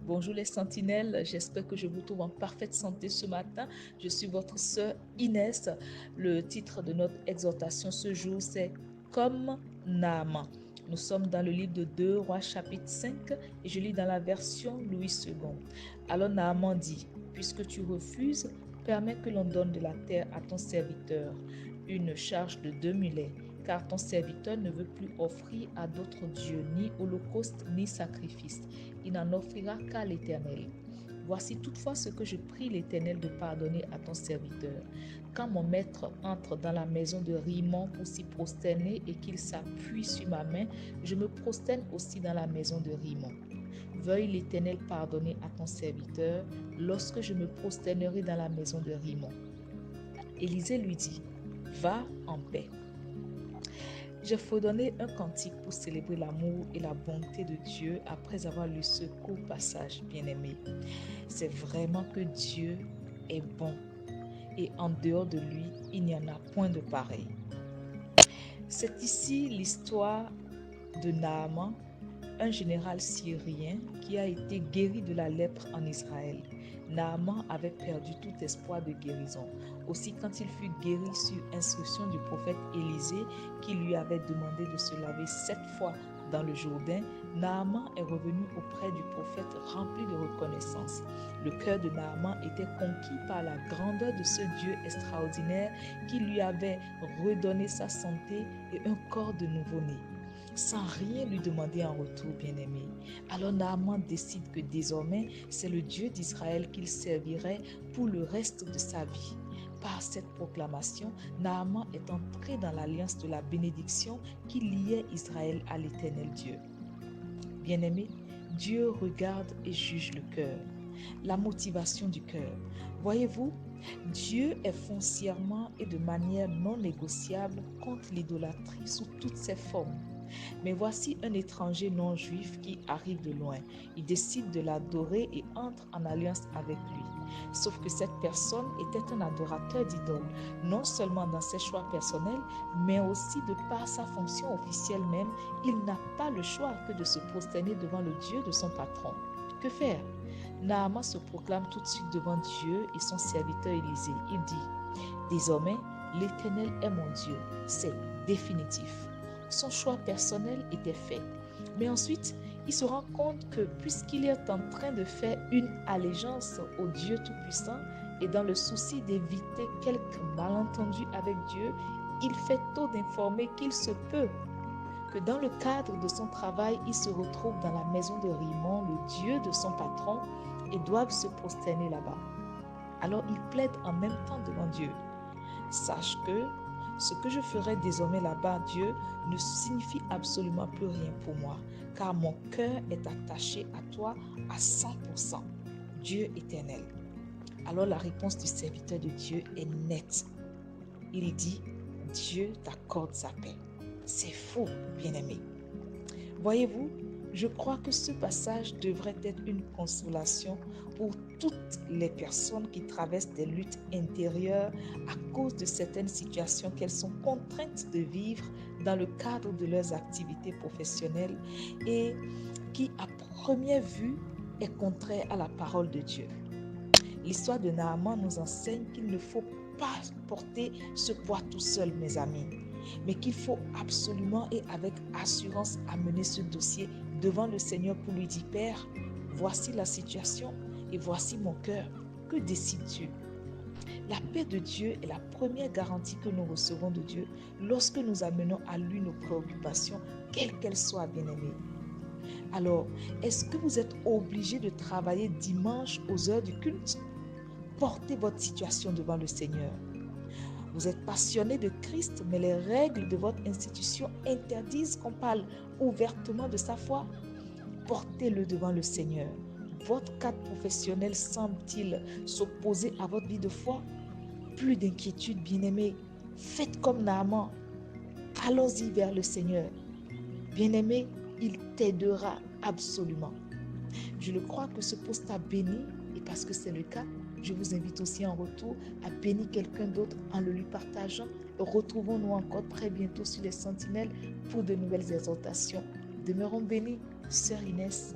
Bonjour les sentinelles, j'espère que je vous trouve en parfaite santé ce matin. Je suis votre sœur Inès. Le titre de notre exhortation ce jour, c'est Comme Naaman. Nous sommes dans le livre de 2 Rois chapitre 5 et je lis dans la version Louis II. Alors Naaman dit, puisque tu refuses, permets que l'on donne de la terre à ton serviteur, une charge de 2 mulets, car ton serviteur ne veut plus offrir à d'autres dieux ni holocauste ni sacrifice. Il n'en offrira qu'à l'Éternel. Voici toutefois ce que je prie l'Éternel de pardonner à ton serviteur. Quand mon maître entre dans la maison de Rimon pour s'y prosterner et qu'il s'appuie sur ma main, je me prosterne aussi dans la maison de Rimon. Veuille l'Éternel pardonner à ton serviteur lorsque je me prosternerai dans la maison de Rimon. Élisée lui dit, va en paix. J'ai fredonné un cantique pour célébrer l'amour et la bonté de Dieu après avoir lu ce court passage, bien-aimé. C'est vraiment que Dieu est bon et en dehors de lui, il n'y en a point de pareil. C'est ici l'histoire de Naaman, un général syrien qui a été guéri de la lèpre en Israël. Naaman avait perdu tout espoir de guérison. Aussi, quand il fut guéri sur instruction du prophète Élisée, qui lui avait demandé de se laver 7 fois dans le Jourdain, Naaman est revenu auprès du prophète rempli de reconnaissance. Le cœur de Naaman était conquis par la grandeur de ce Dieu extraordinaire qui lui avait redonné sa santé et un corps de nouveau-né, sans rien lui demander en retour, bien-aimé. Alors Naaman décide que désormais, c'est le Dieu d'Israël qu'il servirait pour le reste de sa vie. Par cette proclamation, Naaman est entré dans l'alliance de la bénédiction qui liait Israël à l'Éternel Dieu. Bien-aimé, Dieu regarde et juge le cœur, la motivation du cœur. Voyez-vous, Dieu est foncièrement et de manière non négociable contre l'idolâtrie sous toutes ses formes. Mais voici un étranger non juif qui arrive de loin. Il décide de l'adorer et entre en alliance avec lui. Sauf que cette personne était un adorateur d'idoles, non seulement dans ses choix personnels, mais aussi de par sa fonction officielle même. Il n'a pas le choix que de se prosterner devant le Dieu de son patron. Que faire? Naaman se proclame tout de suite devant Dieu et son serviteur Élisée. Il dit, désormais, l'Éternel est mon Dieu. C'est définitif. Son choix personnel était fait. Mais ensuite, il se rend compte que puisqu'il est en train de faire une allégeance au Dieu Tout-Puissant et dans le souci d'éviter quelques malentendus avec Dieu, il fait tôt d'informer qu'il se peut que dans le cadre de son travail, il se retrouve dans la maison de Rimon, le Dieu de son patron, et doivent se prosterner là-bas. Alors il plaide en même temps devant Dieu. Sache que ce que je ferai désormais là-bas, Dieu, ne signifie absolument plus rien pour moi, car mon cœur est attaché à toi à 100%, Dieu éternel. Alors la réponse du serviteur de Dieu est nette. Il dit, Dieu t'accorde sa paix. C'est faux, bien-aimé. Voyez-vous, je crois que ce passage devrait être une consolation pour toutes les personnes qui traversent des luttes intérieures à cause de certaines situations qu'elles sont contraintes de vivre dans le cadre de leurs activités professionnelles et qui, à première vue, est contraire à la parole de Dieu. L'histoire de Naaman nous enseigne qu'il ne faut pas porter ce poids tout seul, mes amis, mais qu'il faut absolument et avec assurance amener ce dossier devant le Seigneur pour lui dire, Père, voici la situation et voici mon cœur. Que décides-tu? La paix de Dieu est la première garantie que nous recevons de Dieu lorsque nous amenons à lui nos préoccupations, quelles qu'elles soient, bien-aimées. Alors, est-ce que vous êtes obligé de travailler dimanche aux heures du culte? Portez votre situation devant le Seigneur. Vous êtes passionné de Christ, mais les règles de votre institution interdisent qu'on parle ouvertement de sa foi. Portez-le devant le Seigneur. Votre cadre professionnel semble-t-il s'opposer à votre vie de foi? Plus d'inquiétude, bien-aimé. Faites comme Naaman. Allons-y vers le Seigneur. Bien-aimé, il t'aidera absolument. Je le crois que ce post t'a béni et parce que c'est le cas, je vous invite aussi en retour à bénir quelqu'un d'autre en le lui partageant. Retrouvons-nous encore très bientôt sur les Sentinelles pour de nouvelles exhortations. Demeurons bénis, Sœur Inès.